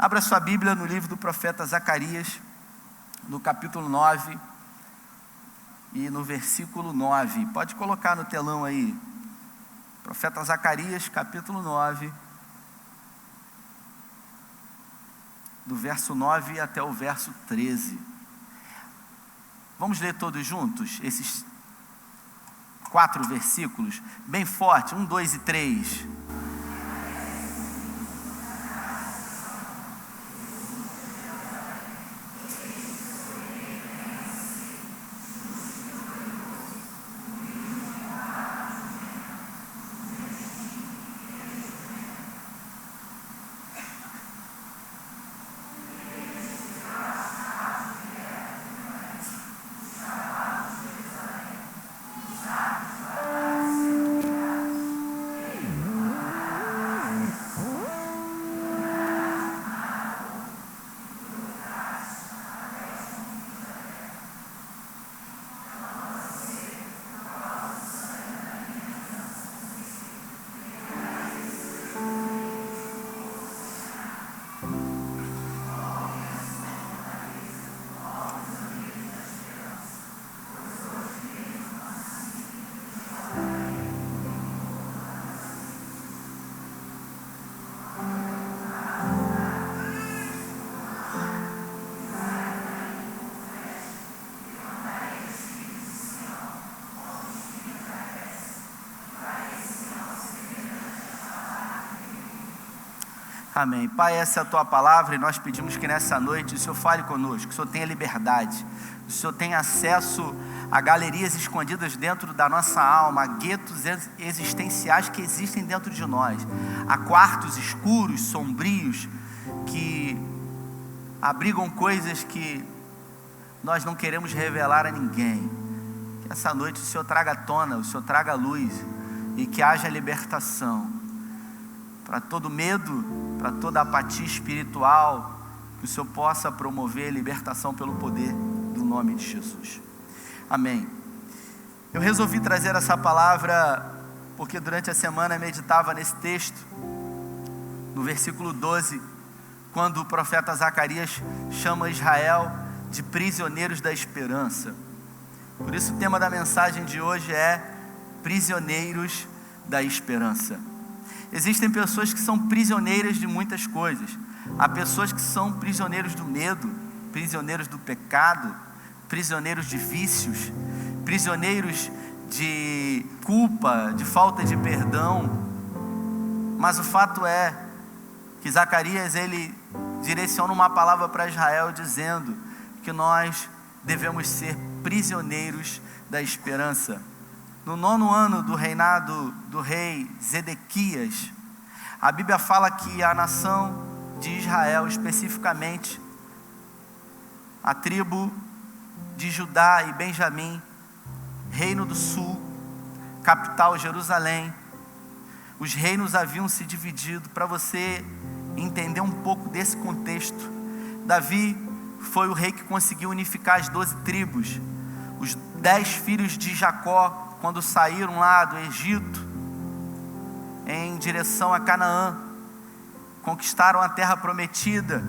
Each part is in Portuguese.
Abra sua Bíblia no livro do profeta Zacarias, no capítulo 9 e no versículo 9. Pode colocar no telão aí. Profeta Zacarias, capítulo 9, do verso 9 até o verso 13. Vamos ler todos juntos esses 4 versículos, bem forte, 1, 2 e 3. Amém. Pai, essa é a Tua palavra e nós pedimos que nessa noite o Senhor fale conosco, que o Senhor tenha liberdade, que o Senhor tenha acesso a galerias escondidas dentro da nossa alma, a guetos existenciais que existem dentro de nós, a quartos escuros, sombrios, que abrigam coisas que nós não queremos revelar a ninguém. Que essa noite o Senhor traga à tona, o Senhor traga luz e que haja libertação para todo medo, para toda apatia espiritual, que o Senhor possa promover libertação pelo poder do nome de Jesus. Amém. Eu resolvi trazer essa palavra porque durante a semana eu meditava nesse texto, no versículo 12, quando o profeta Zacarias chama Israel de prisioneiros da esperança. Por isso o tema da mensagem de hoje é prisioneiros da esperança. Existem pessoas que são prisioneiras de muitas coisas. Há pessoas que são prisioneiros do medo, prisioneiros do pecado, prisioneiros de vícios, prisioneiros de culpa, de falta de perdão. Mas o fato é que Zacarias, ele direciona uma palavra para Israel dizendo que nós devemos ser prisioneiros da esperança. No 9º ano do reinado do rei Zedequias, a Bíblia fala que a nação de Israel, especificamente a tribo de Judá e Benjamim, reino do sul, capital Jerusalém, os reinos haviam se dividido. Para você entender um pouco desse contexto, Davi foi o rei que conseguiu unificar as 12 tribos. Os 10 filhos de Jacó, quando saíram lá do Egito em direção a Canaã, conquistaram a terra prometida,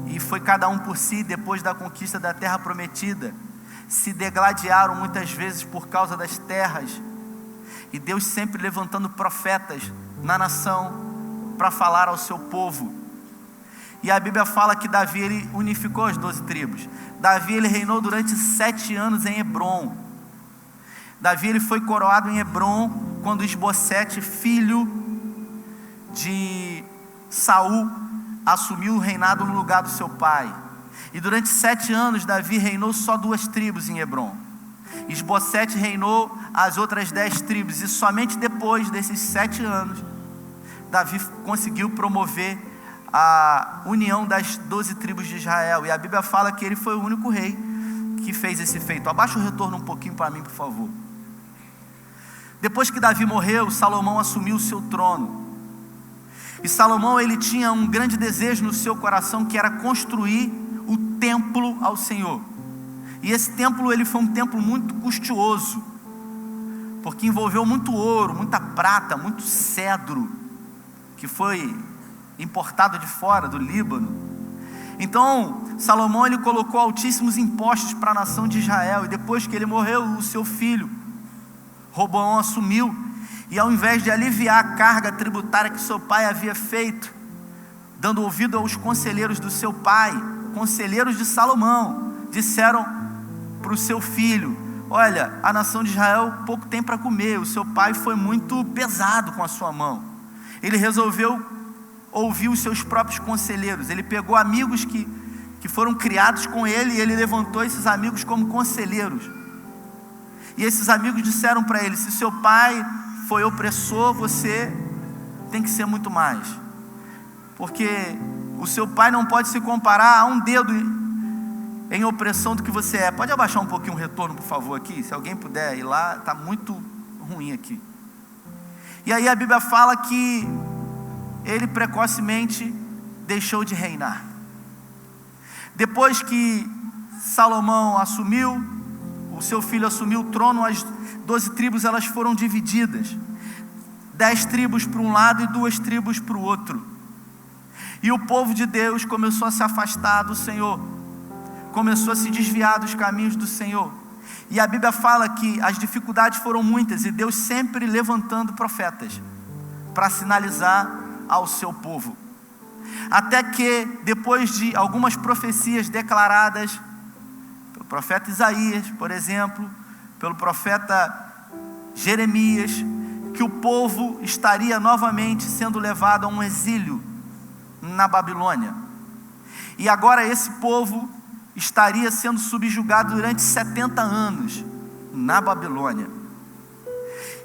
e foi cada um por si. Depois da conquista da terra prometida, se degladiaram muitas vezes por causa das terras, e Deus sempre levantando profetas na nação para falar ao seu povo. E a Bíblia fala que Davi, ele unificou as 12 tribos. Davi, ele reinou durante 7 anos em Hebrom. Davi, ele foi coroado em Hebrom quando Isbosete, filho de Saul, assumiu o reinado no lugar do seu pai. E durante 7 anos Davi reinou só 2 tribos em Hebrom. Isbosete reinou as outras 10 tribos. E somente depois desses 7 anos Davi conseguiu promover a união das 12 tribos de Israel. E a Bíblia fala que ele foi o único rei que fez esse feito. Abaixa o retorno um pouquinho para mim, por favor. Depois que Davi morreu, Salomão assumiu o seu trono. E Salomão, ele tinha um grande desejo no seu coração, que era construir o templo ao Senhor. E esse templo, ele foi um templo muito custoso, porque envolveu muito ouro, muita prata, muito cedro, que foi importado de fora, do Líbano. Então, Salomão ele colocou altíssimos impostos para a nação de Israel, e depois que ele morreu, o seu filho, Roboão, assumiu, e ao invés de aliviar a carga tributária que seu pai havia feito, dando ouvido aos conselheiros do seu pai, conselheiros de Salomão, disseram para o seu filho: olha, a nação de Israel pouco tem para comer, o seu pai foi muito pesado com a sua mão. Ele resolveu ouvir os seus próprios conselheiros. Ele pegou amigos que foram criados com ele, e ele levantou esses amigos como conselheiros. E esses amigos disseram para ele: se seu pai foi opressor, você tem que ser muito mais, porque o seu pai não pode se comparar a um dedo em opressão do que você é. Pode abaixar um pouquinho o retorno, por favor, aqui? Se alguém puder ir lá, está muito ruim aqui. E aí a Bíblia fala que ele precocemente deixou de reinar. Depois que Salomão assumiu, o seu filho assumiu o trono, as 12 tribos elas foram divididas. 10 tribos para um lado e 2 tribos para o outro. E o povo de Deus começou a se afastar do Senhor, começou a se desviar dos caminhos do Senhor. E a Bíblia fala que as dificuldades foram muitas, e Deus sempre levantando profetas para sinalizar ao seu povo. Até que, depois de algumas profecias declaradas pelo profeta Isaías, por exemplo, pelo profeta Jeremias, que o povo estaria novamente sendo levado a um exílio na Babilônia. E agora esse povo estaria sendo subjugado durante 70 anos na Babilônia.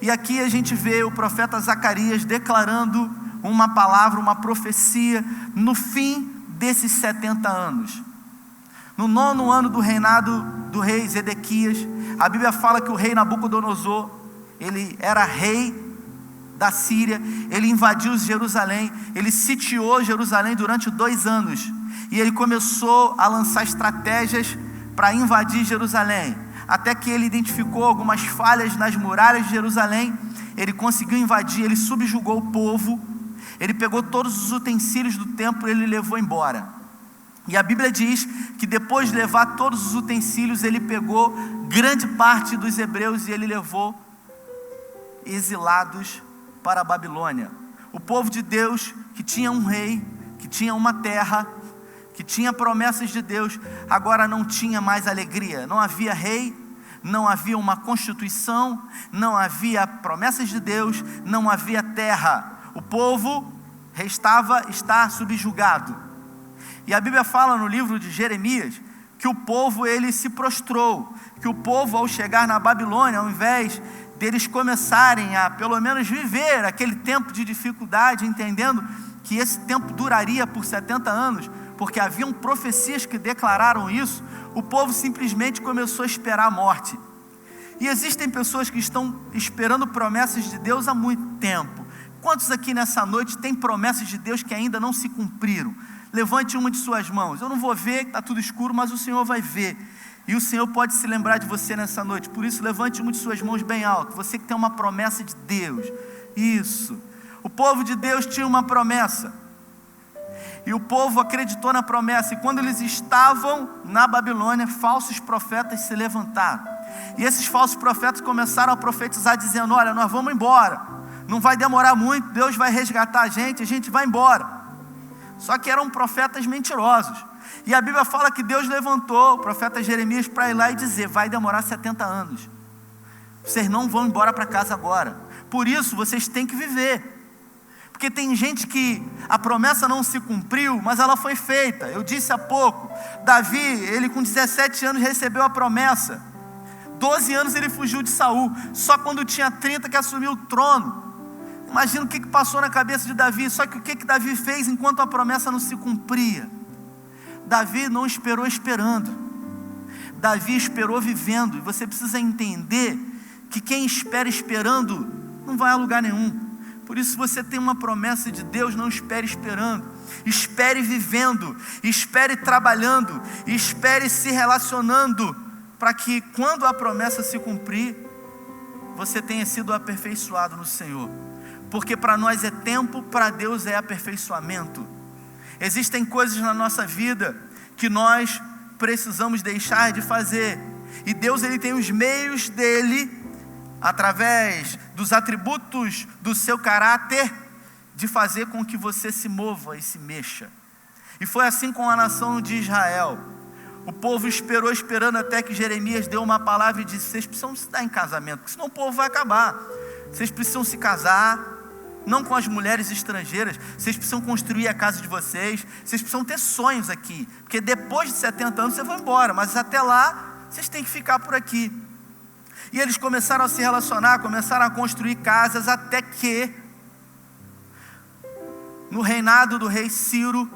E aqui a gente vê o profeta Zacarias declarando uma palavra, uma profecia no fim desses 70 anos. No 9º ano do reinado do rei Zedequias, a Bíblia fala que o rei Nabucodonosor, ele era rei da Síria, ele invadiu Jerusalém, ele sitiou Jerusalém durante 2 anos, e ele começou a lançar estratégias para invadir Jerusalém, até que ele identificou algumas falhas nas muralhas de Jerusalém. Ele conseguiu invadir, ele subjugou o povo, ele pegou todos os utensílios do templo e ele levou embora. E a Bíblia diz que depois de levar todos os utensílios, ele pegou grande parte dos hebreus e ele levou exilados para a Babilônia. O povo de Deus, que tinha um rei, que tinha uma terra, que tinha promessas de Deus, agora não tinha mais alegria. Não havia rei, não havia uma constituição, não havia promessas de Deus, não havia terra. O povo restava estar subjugado. E a Bíblia fala no livro de Jeremias que o povo ele se prostrou, que o povo, ao chegar na Babilônia, ao invés deles começarem a pelo menos viver aquele tempo de dificuldade, entendendo que esse tempo duraria por 70 anos, porque haviam profecias que declararam isso, o povo simplesmente começou a esperar a morte. E existem pessoas que estão esperando promessas de Deus há muito tempo. Quantos aqui nessa noite têm promessas de Deus que ainda não se cumpriram? Levante uma de suas mãos. Eu não vou ver, está tudo escuro, mas o Senhor vai ver. E o Senhor pode se lembrar de você nessa noite. Por isso, levante uma de suas mãos bem alto. Você que tem uma promessa de Deus. Isso. O povo de Deus tinha uma promessa. E o povo acreditou na promessa. E quando eles estavam na Babilônia, falsos profetas se levantaram. E esses falsos profetas começaram a profetizar dizendo: olha, nós vamos embora. Não vai demorar muito, Deus vai resgatar a gente vai embora. Só que eram profetas mentirosos. E a Bíblia fala que Deus levantou o profeta Jeremias para ir lá e dizer: vai demorar 70 anos. Vocês não vão embora para casa agora. Por isso, vocês têm que viver. Porque tem gente que a promessa não se cumpriu, mas ela foi feita. Eu disse há pouco, Davi, ele com 17 anos recebeu a promessa. 12 anos ele fugiu de Saul. Só quando tinha 30 que assumiu o trono. Imagina o que passou na cabeça de Davi. Só que o que Davi fez enquanto a promessa não se cumpria? Davi não esperou esperando. Davi esperou vivendo. E você precisa entender que quem espera esperando não vai a lugar nenhum. Por isso, se você tem uma promessa de Deus, não espere esperando. Espere vivendo, espere trabalhando, espere se relacionando, para que quando a promessa se cumprir, você tenha sido aperfeiçoado no Senhor. porque para nós é tempo, para Deus é aperfeiçoamento. Existem coisas na nossa vida que nós precisamos deixar de fazer, e Deus ele tem os meios dele, através dos atributos do seu caráter, de fazer com que você se mova e se mexa. E foi assim com a nação de Israel. O povo esperando até que Jeremias deu uma palavra e disse: vocês precisam se dar em casamento, porque senão o povo vai acabar. Vocês precisam se casar, não com as mulheres estrangeiras. Vocês precisam construir a casa de vocês. Vocês precisam ter sonhos aqui, porque depois de 70 anos vocês vão embora, mas até lá vocês têm que ficar por aqui. E eles começaram a se relacionar, começaram a construir casas, até que no reinado do rei Ciro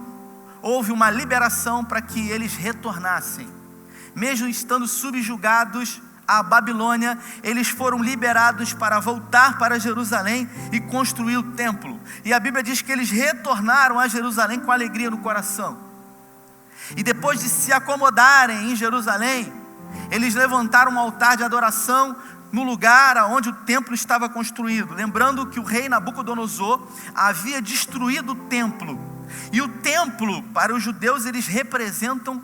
houve uma liberação para que eles retornassem. Mesmo estando subjugados à Babilônia, eles foram liberados para voltar para Jerusalém e construir o templo. E a Bíblia diz que eles retornaram a Jerusalém com alegria no coração. E depois de se acomodarem em Jerusalém, eles levantaram um altar de adoração no lugar onde o templo estava construído. Lembrando que o rei Nabucodonosor havia destruído o templo. E o templo, para os judeus, eles representam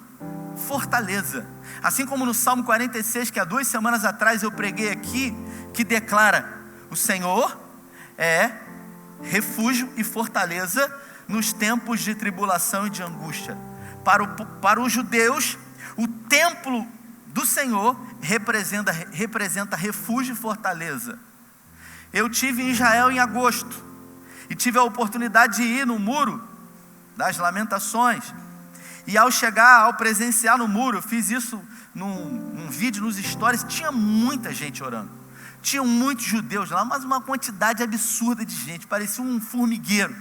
fortaleza. Assim como no Salmo 46, que há 2 semanas atrás eu preguei aqui, que declara: o Senhor é refúgio e fortaleza nos tempos de tribulação e de angústia. Para os judeus, o templo do Senhor representa refúgio e fortaleza. Eu tive em Israel em agosto e tive a oportunidade de ir no muro das Lamentações. E ao presenciar no muro, eu fiz isso num vídeo nos stories, tinha muita gente orando. Tinham muitos judeus lá, mas uma quantidade absurda de gente, parecia um formigueiro.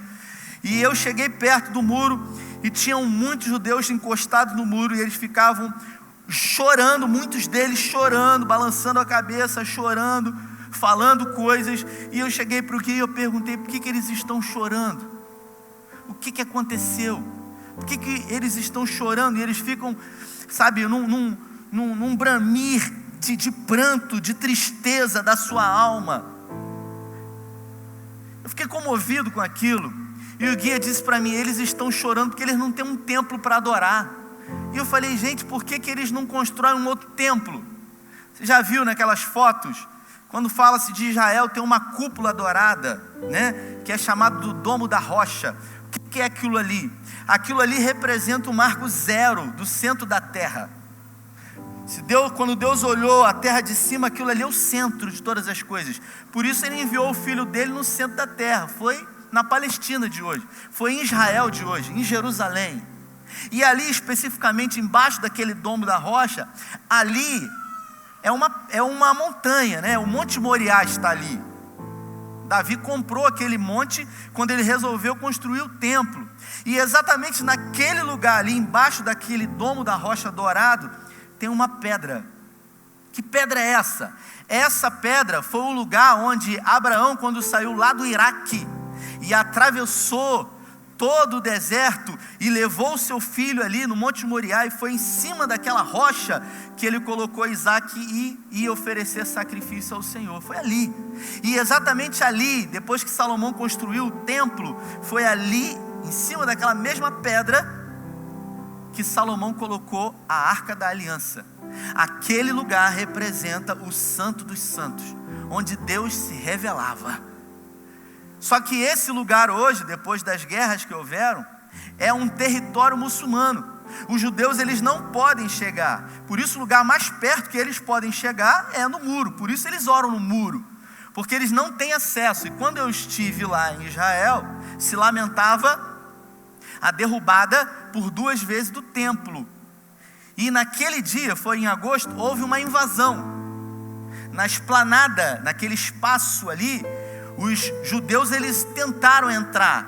E eu cheguei perto do muro e tinham muitos judeus encostados no muro, e eles ficavam chorando, muitos deles chorando, balançando a cabeça, chorando, falando coisas. E eu cheguei para o Gui e eu perguntei: por que eles estão chorando? O que aconteceu? Por que eles estão chorando? E eles ficam, sabe, num bramir de pranto, de tristeza da sua alma. Eu fiquei comovido com aquilo. E o guia disse para mim: eles estão chorando porque eles não têm um templo para adorar. E eu falei: gente, por que eles não constroem um outro templo? Você já viu naquelas fotos? Quando fala-se de Israel, tem uma cúpula dourada, né? Que é chamado do Domo da Rocha. O que é aquilo ali? Aquilo ali representa o marco zero do centro da terra. Quando Deus olhou a terra de cima, aquilo ali é o centro de todas as coisas. Por isso ele enviou o filho dele no centro da terra. Foi na Palestina de hoje, foi em Israel de hoje, em Jerusalém. E ali especificamente embaixo daquele domo da rocha, ali é uma montanha, né? O Monte Moriá está ali. Davi comprou aquele monte quando ele resolveu construir o templo. E exatamente naquele lugar ali, embaixo daquele domo da rocha dourado, tem uma pedra. Que pedra é essa? Essa pedra foi o lugar onde Abraão, quando saiu lá do Iraque e atravessou todo o deserto e levou o seu filho ali no Monte Moriá, e foi em cima daquela rocha que ele colocou Isaac e ia oferecer sacrifício ao Senhor. Foi ali. E exatamente ali, depois que Salomão construiu o templo, foi ali, em cima daquela mesma pedra, que Salomão colocou a Arca da Aliança. Aquele lugar representa o Santo dos Santos, onde Deus se revelava. Só que esse lugar hoje, depois das guerras que houveram, é um território muçulmano. Os judeus, eles não podem chegar. Por isso o lugar mais perto que eles podem chegar é no muro. Por isso eles oram no muro, porque eles não têm acesso. E quando eu estive lá em Israel, se lamentava a derrubada por 2 vezes do templo. E naquele dia, foi em agosto, houve uma invasão. Na esplanada, naquele espaço ali, os judeus, eles tentaram entrar.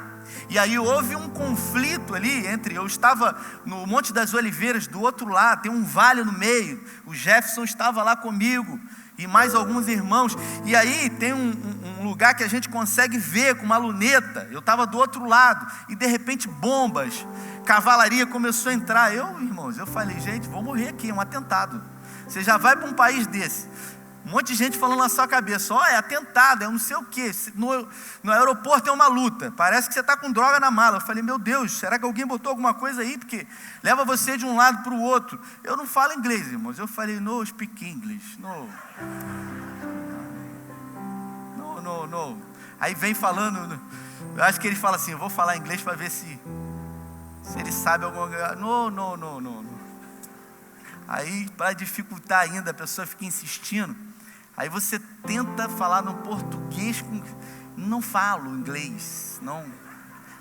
E aí houve um conflito ali eu estava no Monte das Oliveiras, do outro lado, tem um vale no meio. O Jefferson estava lá comigo e mais alguns irmãos. E aí tem um lugar que a gente consegue ver com uma luneta. Eu estava do outro lado e de repente bombas, cavalaria começou a entrar. Irmãos, eu falei: gente, vou morrer aqui, é um atentado. Você já vai para um país desse, Um monte de gente falando na sua cabeça, é atentado, é um não sei o quê, no aeroporto é uma luta, parece que você está com droga na mala. Eu falei, meu Deus, será que alguém botou alguma coisa aí? Porque leva você de um lado para o outro. Eu não falo inglês, irmãos. Eu falei, no speak English, no. Aí vem falando, eu acho que ele fala assim, eu vou falar inglês para ver se ele sabe alguma coisa. No. Aí, para dificultar ainda, a pessoa fica insistindo. Aí você tenta falar no português, não falo inglês, não.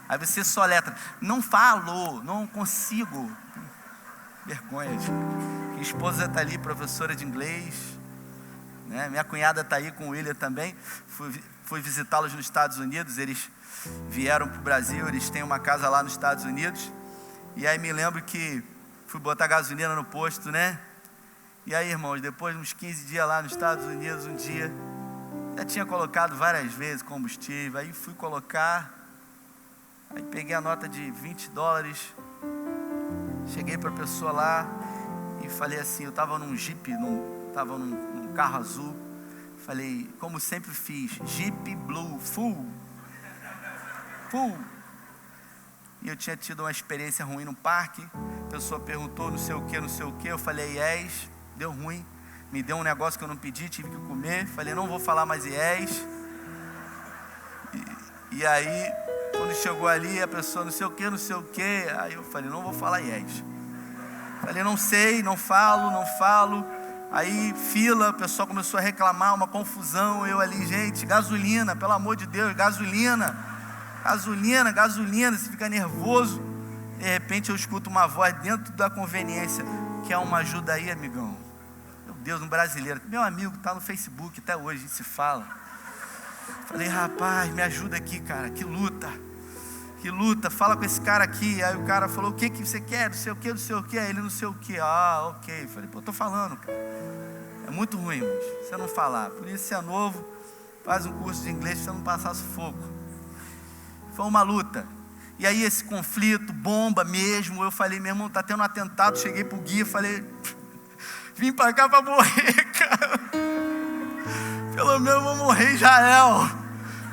Aí você só letra, não falo, não consigo. Vergonha, gente. Minha esposa está ali, professora de inglês, né? Minha cunhada está aí com o William também. Fui visitá-los nos Estados Unidos, eles vieram para o Brasil, eles têm uma casa lá nos Estados Unidos. E aí me lembro que fui botar gasolina no posto, né? E aí, irmãos, depois de uns 15 dias lá nos Estados Unidos, um dia, já tinha colocado várias vezes combustível, aí fui colocar, aí peguei a nota de $20, cheguei para a pessoa lá e falei assim, eu estava num Jeep, estava num carro azul, falei, como sempre fiz, Jeep Blue, full. E eu tinha tido uma experiência ruim no parque. A pessoa perguntou não sei o que. Eu falei, yes, deu ruim. Me deu um negócio que eu não pedi, tive que comer. Falei, não vou falar mais yes. E aí, quando chegou ali, a pessoa não sei o que. Aí eu falei, não vou falar yes. Falei, não sei, não falo. Aí, fila, o pessoal começou a reclamar, uma confusão. Eu ali, gente, gasolina, pelo amor de Deus, gasolina, você fica nervoso. De repente eu escuto uma voz dentro da conveniência, quer uma ajuda aí, amigão? Meu Deus, um brasileiro, meu amigo está no Facebook, até hoje a gente se fala. Falei, rapaz, me ajuda aqui, cara, que luta, fala com esse cara aqui. Aí o cara falou, o que você quer, não sei o que, aí ele não sei o que, ok. Falei, tô falando, cara, é muito ruim, mas você não falar, por isso você é novo, faz um curso de inglês para você não passar sufoco. Foi uma luta. E aí esse conflito, bomba mesmo. Eu falei, meu irmão, está tendo um atentado. Cheguei pro guia, falei, vim para cá para morrer, cara. Pelo menos eu vou morrer em Israel.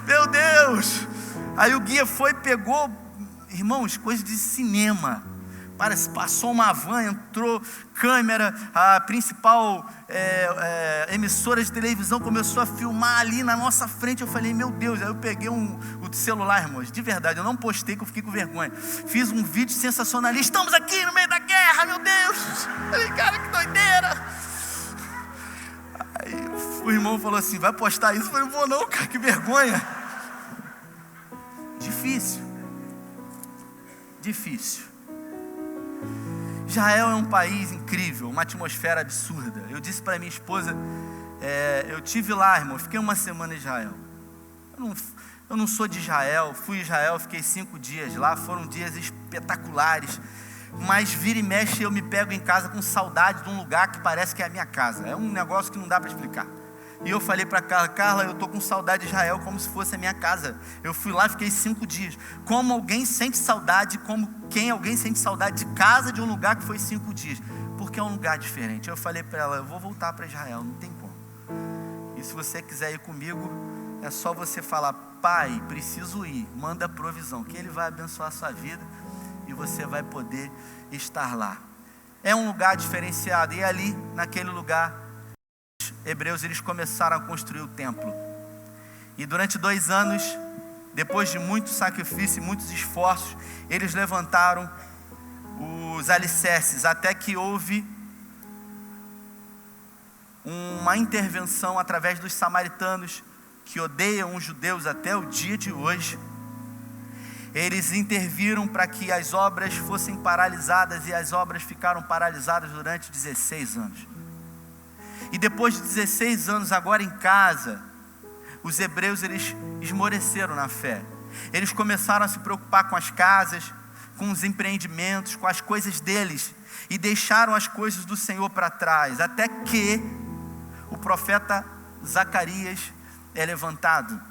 Meu Deus. Aí o guia foi, pegou, irmãos, coisa de cinema. Parece, passou uma van, entrou câmera, a principal emissora de televisão começou a filmar ali na nossa frente. Eu falei, meu Deus. Aí eu peguei o celular, irmãos, de verdade, eu não postei, que eu fiquei com vergonha. Fiz um vídeo sensacionalista, estamos aqui no meio da guerra, meu Deus. Falei, cara, que doideira. Aí o irmão falou assim, vai postar isso? Eu falei, vou não, cara, que vergonha. Difícil. Israel é um país incrível, uma atmosfera absurda. Eu disse para minha esposa, eu tive lá, irmão, fiquei uma semana em Israel. Eu não sou de Israel, fui em Israel, fiquei 5 dias lá, foram dias espetaculares. Mas vira e mexe eu me pego em casa com saudade de um lugar que parece que é a minha casa. É um negócio que não dá para explicar. E eu falei para Carla, eu estou com saudade de Israel como se fosse a minha casa. Eu fui lá, fiquei 5 dias. Como alguém sente saudade, alguém sente saudade de casa, de um lugar que foi 5 dias. Porque é um lugar diferente. Eu falei para ela, eu vou voltar para Israel, não tem como. E se você quiser ir comigo, é só você falar, pai, preciso ir, manda provisão, que ele vai abençoar a sua vida e você vai poder estar lá. É um lugar diferenciado. E ali, naquele lugar, hebreus, eles começaram a construir o templo. E durante 2 anos, depois de muito sacrifício e muitos esforços, eles levantaram os alicerces, até que houve uma intervenção através dos samaritanos, que odeiam os judeus até o dia de hoje. Eles interviram para que as obras fossem paralisadas, e as obras ficaram paralisadas durante 16 anos. E depois de 16 anos, agora em casa, os hebreus, eles esmoreceram na fé. Eles começaram a se preocupar com as casas, com os empreendimentos, com as coisas deles, e deixaram as coisas do Senhor para trás, até que o profeta Zacarias é levantado.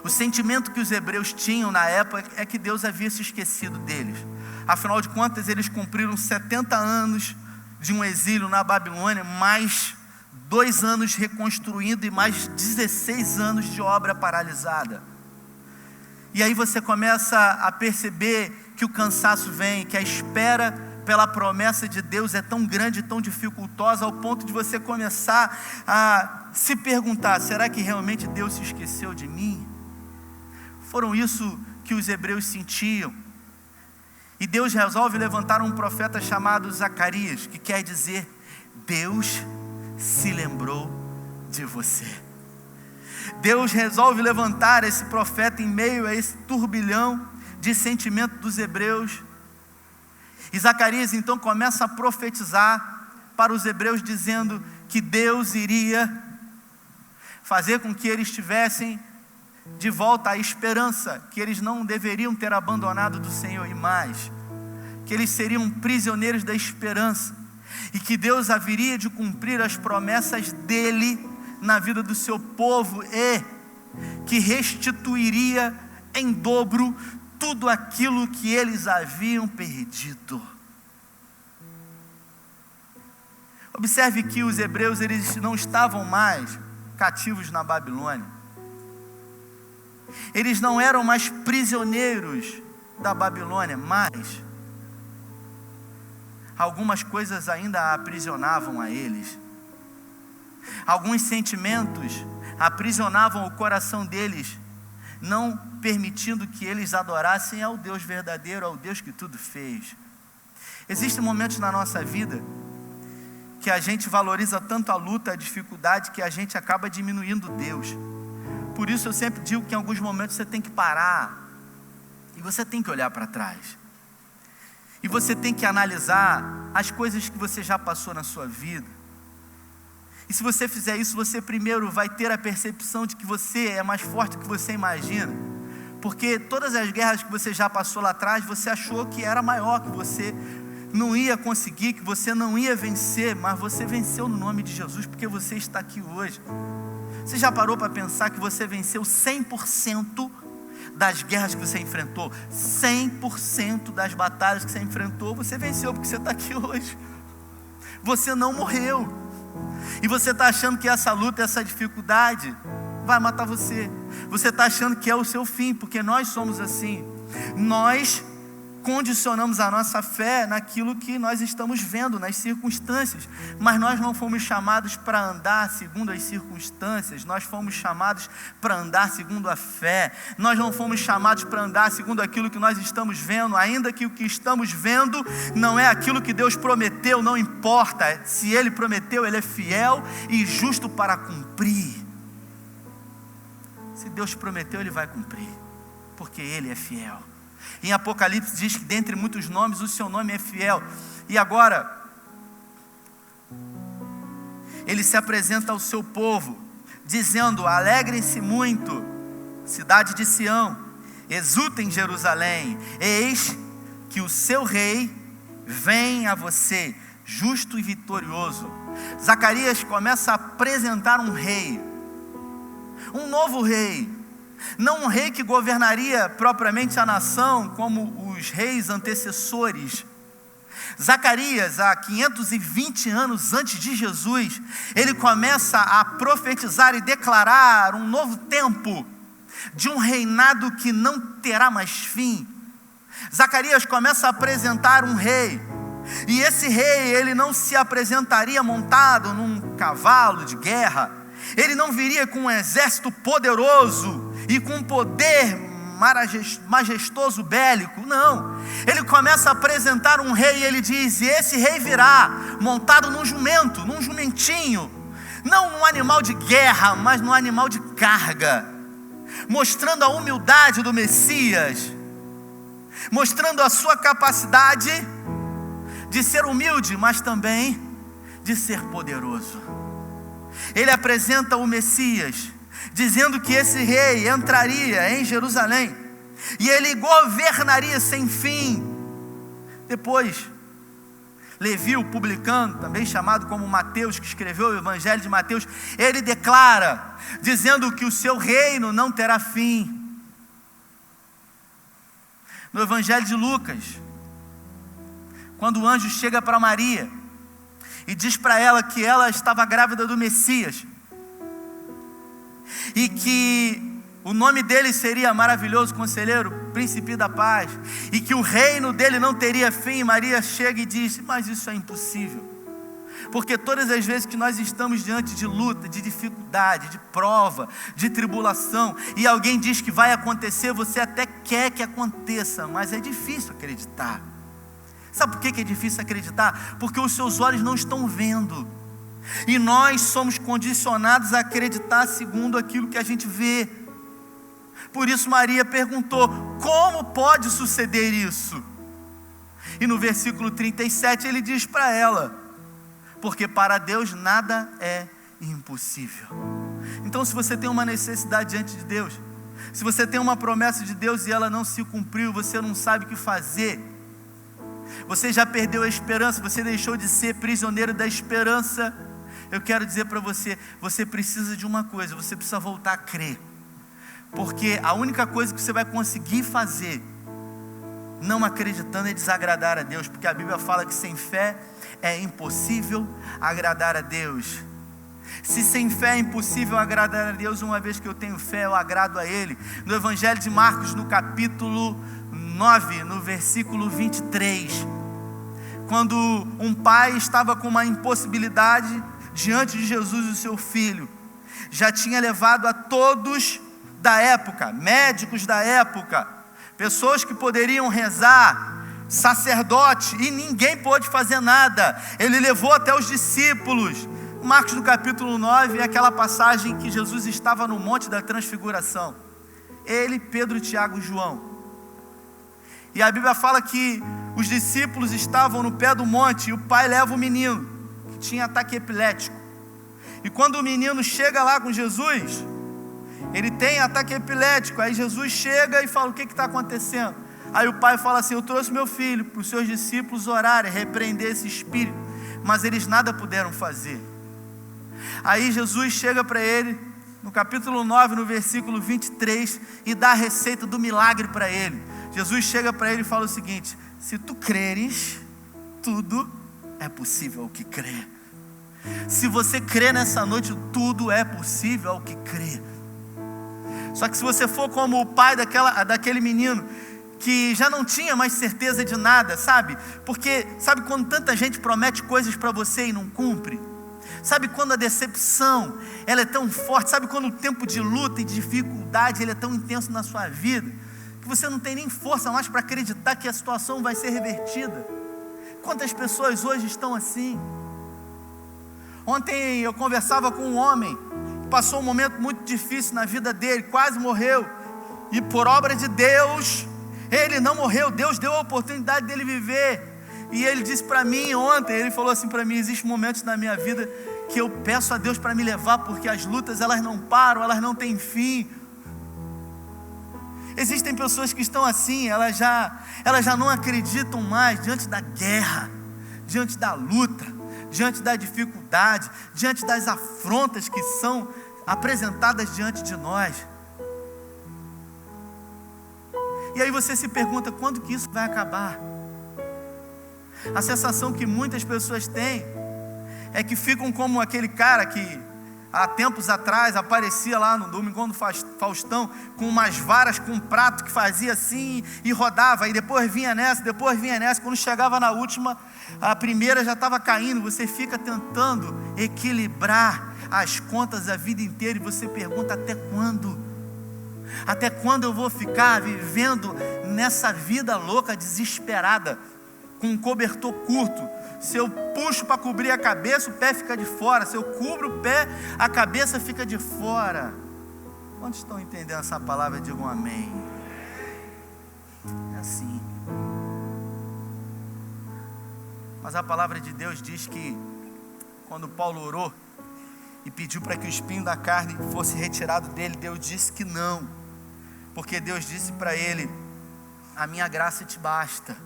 O sentimento que os hebreus tinham na época é que Deus havia se esquecido deles. Afinal de contas, eles cumpriram 70 anos de um exílio na Babilônia, mais 2 anos reconstruindo e mais 16 anos de obra paralisada. E aí você começa a perceber que o cansaço vem, que a espera pela promessa de Deus é tão grande, tão dificultosa, ao ponto de você começar a se perguntar: será que realmente Deus se esqueceu de mim? Foram isso que os hebreus sentiam. E Deus resolve levantar um profeta chamado Zacarias, que quer dizer: Deus se lembrou de você. Deus resolve levantar esse profeta em meio a esse turbilhão de sentimento dos hebreus. E Zacarias então começa a profetizar para os hebreus, dizendo que Deus iria fazer com que eles tivessem de volta a esperança, que eles não deveriam ter abandonado do Senhor, e mais, que eles seriam prisioneiros da esperança, e que Deus haveria de cumprir as promessas dele na vida do seu povo, e que restituiria em dobro tudo aquilo que eles haviam perdido. Observe que os hebreus, eles não estavam mais cativos na Babilônia. Eles não eram mais prisioneiros da Babilônia, mas algumas coisas ainda aprisionavam a eles. Alguns sentimentos aprisionavam o coração deles, não permitindo que eles adorassem ao Deus verdadeiro, ao Deus que tudo fez. Existem momentos na nossa vida que a gente valoriza tanto a luta, a dificuldade, que a gente acaba diminuindo Deus. Por isso eu sempre digo que em alguns momentos você tem que parar, e você tem que olhar para trás, e você tem que analisar as coisas que você já passou na sua vida. E se você fizer isso, você primeiro vai ter a percepção de que você é mais forte do que você imagina, porque todas as guerras que você já passou lá atrás, você achou que era maior, que você não ia conseguir, que você não ia vencer, mas você venceu no nome de Jesus, porque você está aqui hoje. Você já parou para pensar que você venceu 100% das guerras que você enfrentou? 100% das batalhas que você enfrentou, você venceu, porque você está aqui hoje. Você não morreu. E você está achando que essa luta, essa dificuldade vai matar você. Você está achando que é o seu fim, porque nós somos assim. Nós condicionamos a nossa fé naquilo que nós estamos vendo, nas circunstâncias, mas nós não fomos chamados para andar segundo as circunstâncias, nós fomos chamados para andar segundo a fé. Nós não fomos chamados para andar segundo aquilo que nós estamos vendo, ainda que o que estamos vendo não é aquilo que Deus prometeu, não importa. Se Ele prometeu, Ele é fiel e justo para cumprir. Se Deus prometeu, Ele vai cumprir, porque Ele é fiel. Em Apocalipse diz que dentre muitos nomes o seu nome é fiel. E agora ele se apresenta ao seu povo, dizendo: alegrem-se muito, cidade de Sião, exultem Jerusalém, eis que o seu rei vem a você, justo e vitorioso. Zacarias começa a apresentar um rei, um novo rei. Não um rei que governaria propriamente a nação como os reis antecessores. Zacarias, há 520 anos antes de Jesus, ele começa a profetizar e declarar um novo tempo, de um reinado que não terá mais fim. Zacarias começa a apresentar um rei, e esse rei, ele não se apresentaria montado num cavalo de guerra, ele não viria com um exército poderoso e com um poder majestoso bélico, não. Ele começa a apresentar um rei, e ele diz: e esse rei virá montado num jumento, num jumentinho, não num animal de guerra, mas num animal de carga, mostrando a humildade do Messias, mostrando a sua capacidade de ser humilde, mas também de ser poderoso. Ele apresenta o Messias, dizendo que esse rei entraria em Jerusalém e ele governaria sem fim. Depois, Levi, o publicano, também chamado como Mateus, que escreveu o Evangelho de Mateus, ele declara, dizendo que o seu reino não terá fim. No Evangelho de Lucas, quando o anjo chega para Maria e diz para ela que ela estava grávida do Messias, e que o nome dele seria Maravilhoso Conselheiro, Príncipe da Paz, e que o reino dele não teria fim. Maria chega e diz: mas isso é impossível. Porque todas as vezes que nós estamos diante de luta, de dificuldade, de prova, de tribulação, e alguém diz que vai acontecer, você até quer que aconteça, mas é difícil acreditar. Sabe por que é difícil acreditar? Porque os seus olhos não estão vendo, e nós somos condicionados a acreditar segundo aquilo que a gente vê. Por isso Maria perguntou: como pode suceder isso? E no versículo 37 ele diz para ela: porque para Deus nada é impossível. Então, se você tem uma necessidade diante de Deus, se você tem uma promessa de Deus e ela não se cumpriu, você não sabe o que fazer, você já perdeu a esperança, você deixou de ser prisioneiro da esperança, eu quero dizer para você, você precisa de uma coisa: você precisa voltar a crer. Porque a única coisa que você vai conseguir fazer, não acreditando, é desagradar a Deus. Porque a Bíblia fala que sem fé é impossível agradar a Deus. Se sem fé é impossível agradar a Deus, uma vez que eu tenho fé, eu agrado a Ele. No Evangelho de Marcos, no capítulo 9, no versículo 23, quando um pai estava com uma impossibilidade diante de Jesus e o seu filho, já tinha levado a todos da época, médicos da época, pessoas que poderiam rezar, sacerdote, e ninguém pôde fazer nada. Ele levou até os discípulos. Marcos no capítulo 9 é aquela passagem que Jesus estava no Monte da Transfiguração, ele, Pedro, Tiago e João, e a Bíblia fala que os discípulos estavam no pé do monte, e o pai leva o menino, que tinha ataque epilético, e quando o menino chega lá com Jesus, ele tem ataque epilético. Aí Jesus chega e fala: o que está acontecendo? Aí o pai fala assim: eu trouxe meu filho para os seus discípulos orarem, repreender esse espírito, mas eles nada puderam fazer. Aí Jesus chega para ele, no capítulo 9, no versículo 23, e dá a receita do milagre para ele. Jesus chega para ele e fala o seguinte: se tu creres, tudo é possível ao que crê. Se você crê nessa noite, tudo é possível ao que crê. Só que se você for como o pai daquele menino, que já não tinha mais certeza de nada, sabe? Porque sabe quando tanta gente promete coisas para você e não cumpre? Sabe quando a decepção, ela é tão forte? Sabe quando o tempo de luta e de dificuldade, ele é tão intenso na sua vida, que você não tem nem força mais para acreditar que a situação vai ser revertida? Quantas pessoas hoje estão assim? Ontem eu conversava com um homem, passou um momento muito difícil na vida dele, quase morreu, e por obra de Deus, ele não morreu. Deus deu a oportunidade dele viver. E ele disse para mim ontem, ele falou assim para mim: existem momentos na minha vida que eu peço a Deus para me levar, porque as lutas, elas não param, elas não têm fim. Existem pessoas que estão assim, elas já não acreditam mais diante da guerra, diante da luta, diante da dificuldade, diante das afrontas que são apresentadas diante de nós. E aí você se pergunta: quando que isso vai acabar? A sensação que muitas pessoas têm é que ficam como aquele cara que há tempos atrás aparecia lá no Domingão do Faustão, com umas varas, com um prato que fazia assim e rodava, e depois vinha nessa, quando chegava na última, a primeira já estava caindo. Você fica tentando equilibrar as contas a vida inteira, e você pergunta: até quando? Até quando eu vou ficar vivendo nessa vida louca, desesperada, com um cobertor curto? Se eu puxo para cobrir a cabeça, o pé fica de fora. Se eu cubro o pé, a cabeça fica de fora. Quantos estão entendendo essa palavra? Digam amém. É assim. Mas a palavra de Deus diz que quando Paulo orou e pediu para que o espinho da carne fosse retirado dele, Deus disse que não, porque Deus disse para ele: a minha graça te basta,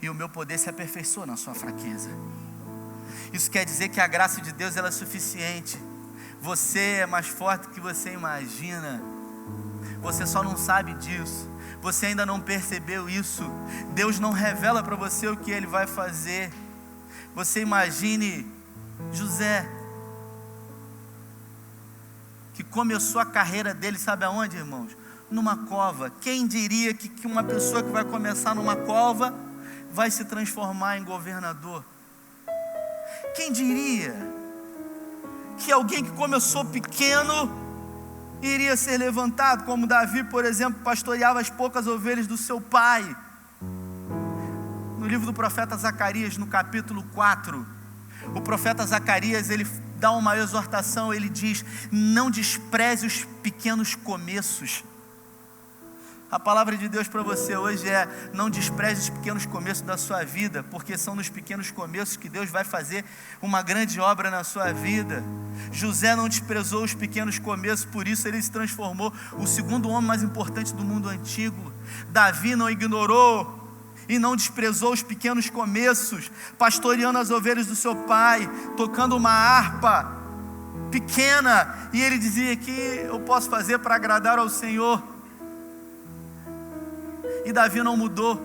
e o meu poder se aperfeiçoa na sua fraqueza. Isso quer dizer que a graça de Deus, ela é suficiente. Você é mais forte do que você imagina. Você só não sabe disso. Você ainda não percebeu isso. Deus não revela para você o que Ele vai fazer. Você imagine José, que começou a carreira dele, sabe aonde, irmãos? Numa cova. Quem diria que uma pessoa que vai começar numa cova vai se transformar em governador? Quem diria que alguém que começou pequeno iria ser levantado, como Davi, por exemplo, pastoreava as poucas ovelhas do seu pai? No livro do profeta Zacarias, no capítulo 4, o profeta Zacarias, ele dá uma exortação, ele diz: não despreze os pequenos começos. A palavra de Deus para você hoje é: não despreze os pequenos começos da sua vida, porque são nos pequenos começos que Deus vai fazer uma grande obra na sua vida. José não desprezou os pequenos começos, por isso ele se transformou o segundo homem mais importante do mundo antigo. Davi não ignorou e não desprezou os pequenos começos, pastoreando as ovelhas do seu pai, tocando uma harpa pequena, e ele dizia: que eu posso fazer para agradar ao Senhor? E Davi não mudou,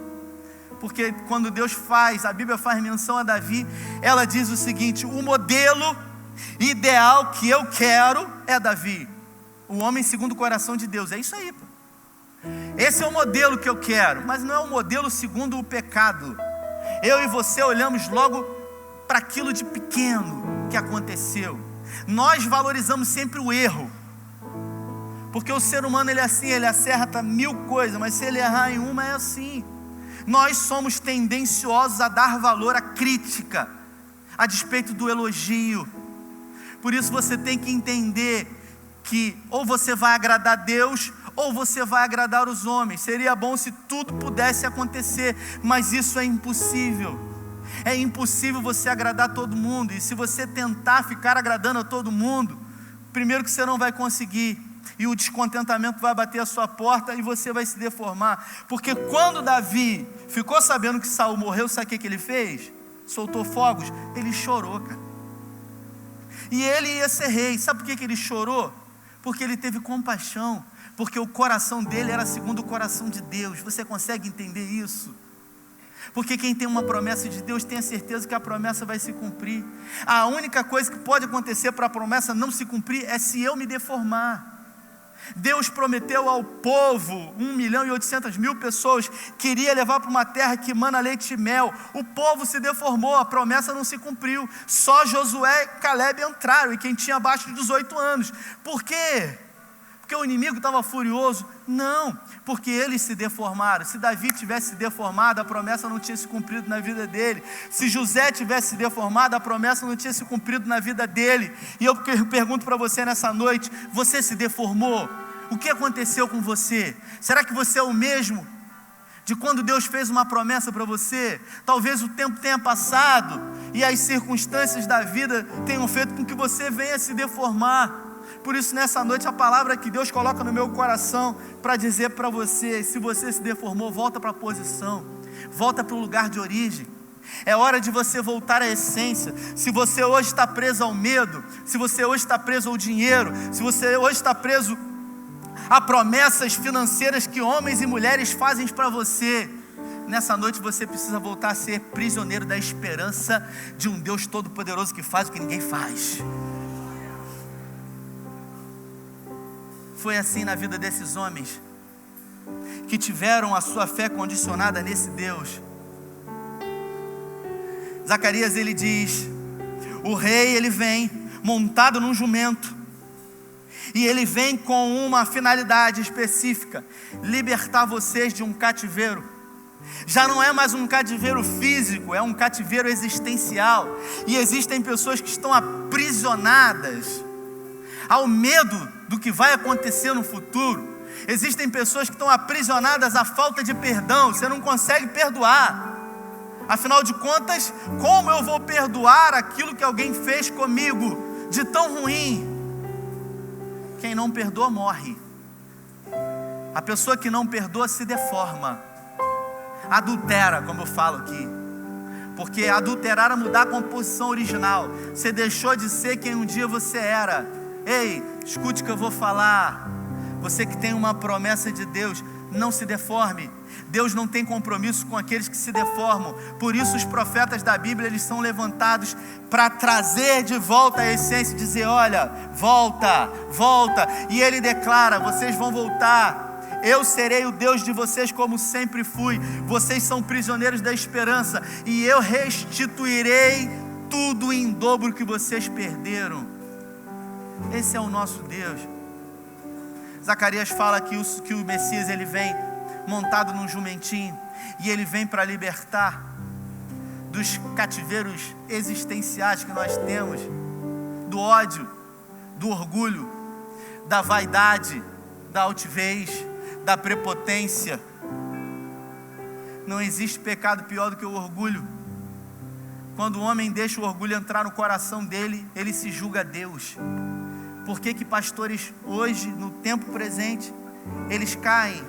porque quando Deus faz, a Bíblia faz menção a Davi, ela diz o seguinte: o modelo ideal que eu quero é Davi, o homem segundo o coração de Deus. É isso aí, pô. Esse é o modelo que eu quero, mas não é o modelo segundo o pecado. Eu e você olhamos logo para aquilo de pequeno que aconteceu. Nós valorizamos sempre o erro, porque o ser humano, ele é assim, ele acerta 1000 coisas, mas se ele errar em uma, é assim. Nós somos tendenciosos a dar valor à crítica, a despeito do elogio. Por isso você tem que entender que ou você vai agradar a Deus, ou você vai agradar os homens. Seria bom se tudo pudesse acontecer, mas isso é impossível. É impossível você agradar todo mundo, e se você tentar ficar agradando a todo mundo, primeiro que você não vai conseguir, e o descontentamento vai bater a sua porta e você vai se deformar. Porque quando Davi ficou sabendo que Saul morreu, sabe o que ele fez? Soltou fogos, ele chorou, cara. E ele ia ser rei. Sabe por que ele chorou? Porque ele teve compaixão, porque o coração dele era segundo o coração de Deus. Você consegue entender isso? Porque quem tem uma promessa de Deus tem a certeza que a promessa vai se cumprir. A única coisa que pode acontecer para a promessa não se cumprir é se eu me deformar. Deus prometeu ao povo, 1.800.000 pessoas, queria levar para uma terra que mana leite e mel. O povo se deformou, a promessa não se cumpriu. Só Josué e Caleb entraram, e quem tinha abaixo de 18 anos. Por quê? Porque o inimigo estava furioso? Não, porque eles se deformaram. Se Davi tivesse se deformado, a promessa não tinha se cumprido na vida dele. Se José tivesse se deformado, a promessa não tinha se cumprido na vida dele. E eu pergunto para você nessa noite: você se deformou? O que aconteceu com você? Será que você é o mesmo de quando Deus fez uma promessa para você? Talvez o tempo tenha passado e as circunstâncias da vida tenham feito com que você venha se deformar. Por isso, nessa noite, a palavra que Deus coloca no meu coração para dizer para você: se você se deformou, volta para a posição, volta para o lugar de origem. É hora de você voltar à essência. Se você hoje está preso ao medo, se você hoje está preso ao dinheiro, se você hoje está preso a promessas financeiras que homens e mulheres fazem para você, nessa noite você precisa voltar a ser prisioneiro da esperança de um Deus todo-poderoso que faz o que ninguém faz. Foi assim na vida desses homens, que tiveram a sua fé condicionada nesse Deus. Zacarias, ele diz: o rei, ele vem montado num jumento, e ele vem com uma finalidade específica: libertar vocês de um cativeiro. Já não é mais um cativeiro físico, é um cativeiro existencial. E existem pessoas que estão aprisionadas ao medo do que vai acontecer no futuro. Existem pessoas que estão aprisionadas à falta de perdão. Você não consegue perdoar. Afinal de contas, como eu vou perdoar aquilo que alguém fez comigo de tão ruim? Quem não perdoa morre. A pessoa que não perdoa se deforma, adultera, como eu falo aqui. Porque adulterar é mudar a composição original. Você deixou de ser quem um dia você era. Ei, escute o que eu vou falar. Você que tem uma promessa de Deus, não se deforme. Deus não tem compromisso com aqueles que se deformam. Por isso os profetas da Bíblia, eles são levantados para trazer de volta a essência, dizer: olha, volta, volta. E ele declara: vocês vão voltar. Eu serei o Deus de vocês como sempre fui. Vocês são prisioneiros da esperança, e eu restituirei tudo em dobro que vocês perderam. Esse é o nosso Deus. Zacarias fala que o Messias, ele vem montado num jumentinho, e ele vem para libertar dos cativeiros existenciais que nós temos, do ódio, do orgulho, da vaidade, da altivez, da prepotência. Não existe pecado pior do que o orgulho. Quando o homem deixa o orgulho entrar no coração dele, ele se julga Deus. Por que pastores hoje, no tempo presente, eles caem?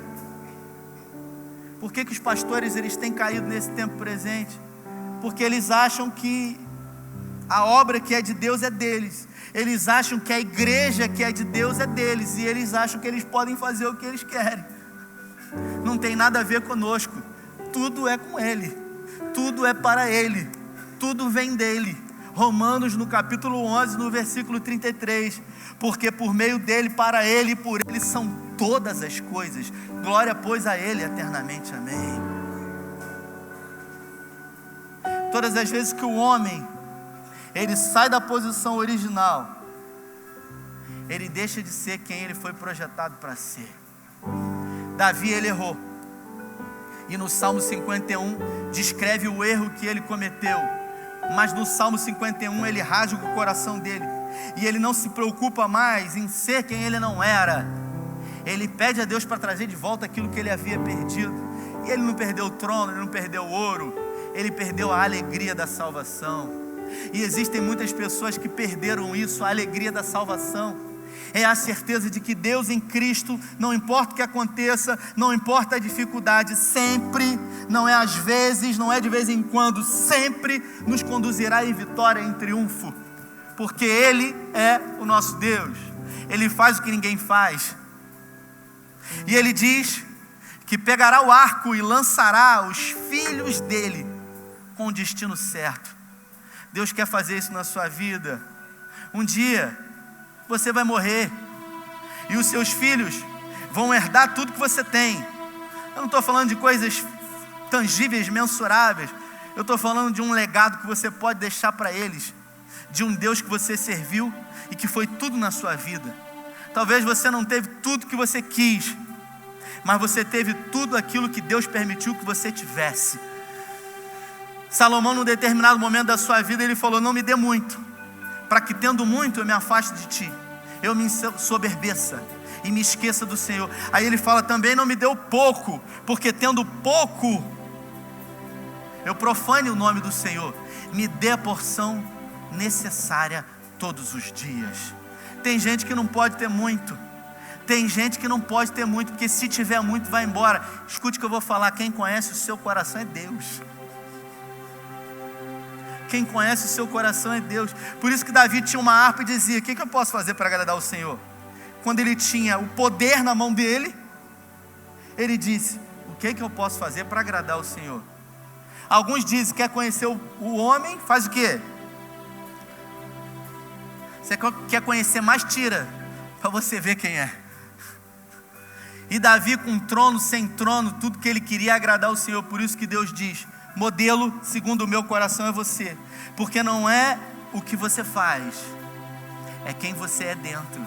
Por que os pastores, eles têm caído nesse tempo presente? Porque eles acham que a obra que é de Deus é deles. Eles acham que a igreja que é de Deus é deles. E eles acham que eles podem fazer o que eles querem. Não tem nada a ver conosco. Tudo é com Ele. Tudo é para Ele. Tudo vem dEle. Romanos, no capítulo 11, no versículo 33. Porque por meio dEle, para Ele e por Ele são todas as coisas. Glória, pois, a Ele eternamente. Amém. Todas as vezes que o homem, ele sai da posição original, ele deixa de ser quem ele foi projetado para ser. Davi, ele errou. E no Salmo 51, descreve o erro que ele cometeu. Mas no Salmo 51, ele rasga o coração dele. E ele não se preocupa mais em ser quem ele não era. Ele pede a Deus para trazer de volta aquilo que ele havia perdido. E ele não perdeu o trono, ele não perdeu o ouro. Ele perdeu a alegria da salvação. E existem muitas pessoas que perderam isso, a alegria da salvação. É a certeza de que Deus em Cristo, não importa o que aconteça, não importa a dificuldade, sempre, não é às vezes, não é de vez em quando, sempre nos conduzirá em vitória, em triunfo. Porque Ele é o nosso Deus. Ele faz o que ninguém faz. E Ele diz que pegará o arco e lançará os filhos dele com o destino certo. Deus quer fazer isso na sua vida. Um dia você vai morrer e os seus filhos vão herdar tudo que você tem. Eu não estou falando de coisas tangíveis, mensuráveis. Eu estou falando de um legado que você pode deixar para eles, de um Deus que você serviu e que foi tudo na sua vida. Talvez você não teve tudo que você quis, mas você teve tudo aquilo que Deus permitiu que você tivesse. Salomão, num determinado momento da sua vida, ele falou: não me dê muito, para que tendo muito eu me afaste de ti, eu me soberbeça e me esqueça do Senhor. Aí ele fala também: não me dê o pouco, porque tendo pouco eu profane o nome do Senhor. Me dê a porção necessária todos os dias. Tem gente que não pode ter muito. Tem gente que não pode ter muito, porque se tiver muito vai embora. Escute o que eu vou falar: quem conhece o seu coração é Deus. Quem conhece o seu coração é Deus. Por isso que Davi tinha uma harpa e dizia: o que eu posso fazer para agradar o Senhor? Quando ele tinha o poder na mão dele, ele disse: o que eu posso fazer para agradar o Senhor? Alguns dizem: quer conhecer o homem, faz o quê? Você quer conhecer mais, tira, para você ver quem é. E Davi, com trono, sem trono, tudo que ele queria agradar o Senhor. Por isso que Deus diz: modelo segundo o meu coração é você. Porque não é o que você faz, é quem você é dentro.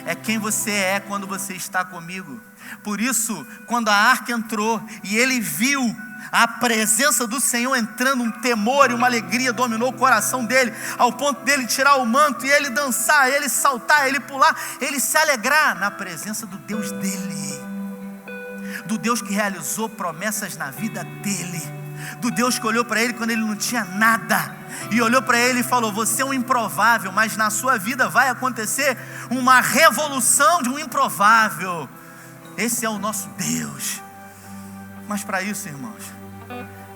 É quem você é quando você está comigo. Por isso, quando a arca entrou e ele viu a presença do Senhor entrando, um temor e uma alegria dominou o coração dele, ao ponto dele tirar o manto e ele dançar, ele saltar, ele pular, ele se alegrar na presença do Deus dele, do Deus que realizou promessas na vida dele, do Deus que olhou para ele quando ele não tinha nada, e olhou para ele e falou: você é um improvável, mas na sua vida vai acontecer uma revolução de um improvável. Esse é o nosso Deus. Mas para isso, irmãos,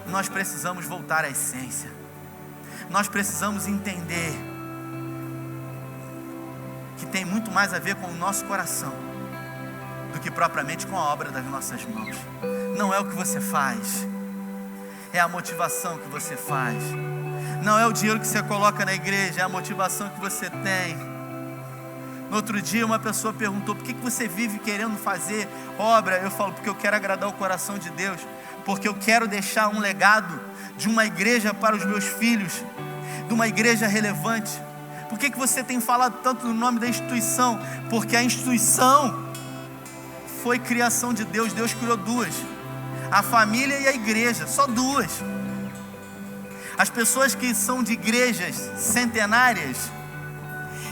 nós precisamos voltar à essência. Nós precisamos entender que tem muito mais a ver com o nosso coração do que propriamente com a obra das nossas mãos. Não é o que você faz, é a motivação que você faz. Não é o dinheiro que você coloca na igreja, é a motivação que você tem. No outro dia uma pessoa perguntou: por que você vive querendo fazer obra? Eu falo: porque eu quero agradar o coração de Deus, porque eu quero deixar um legado de uma igreja para os meus filhos, de uma igreja relevante. Por que você tem falado tanto no nome da instituição? Porque a instituição foi criação de Deus. Deus criou duas: a família e a igreja, só duas. As pessoas que são de igrejas centenárias,